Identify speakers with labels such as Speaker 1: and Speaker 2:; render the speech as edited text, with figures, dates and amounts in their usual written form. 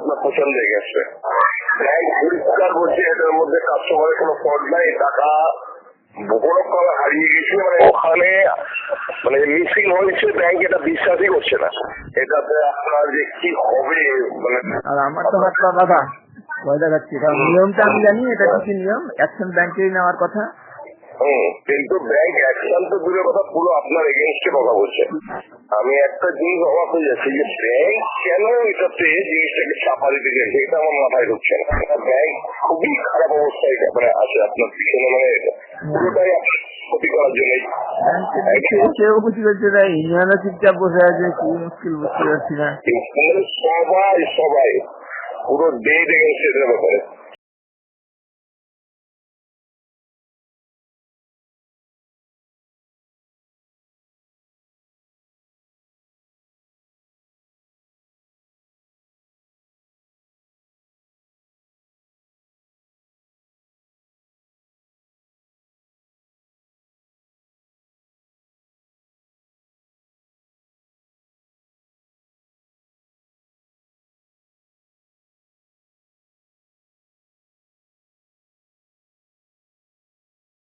Speaker 1: আপনার পছন্দ হয়ে গেছে। ব্যাংক পরিষ্কার বলছে এটার মধ্যে কাস্টমারের কোনো ফল্ট নাই, টাকা বহুরকম হারিয়ে গেছে, মানে ওখানে মানে মিসিং হয়েছে, ব্যাংক এটা বিশ্বাসই করছে না। এটাতে আপনার যে কি হবে মানে।
Speaker 2: আর আমার তো হাত পা বাঁধা, ভয় দেখাচ্ছি, কারণ নিয়মটা আমি জানি এটা কি নিয়ম, অ্যাকশন ব্যাংকেই নেওয়ার কথা।
Speaker 1: কিন্তু ব্যাংক অ্যাকশন তো দূরের কথা, পুরো আপনার এগেনস্টে কথা বলছে। আমি একটা জিনিস অবাক হয়ে যাচ্ছি যে ব্যাংক কেন এটাতে জিনিসটাকে চাপা দিতে চাইছে, এটা আমার মাথায় ঢুকছে না। ব্যাংক খুবই খারাপ অবস্থায় মানে আছে আপনার পিছনে, মানে পুরোটাই আপনার ক্ষতি করার জন্য।
Speaker 2: কেউ বুঝতে পারছে না, ইউনিয়নে চুপচাপ বসে আছে, কি মুশকিল বুঝতে পারছি না।
Speaker 1: সবাই পুরো ডেট এগেনস্ট এটার ব্যাপারে।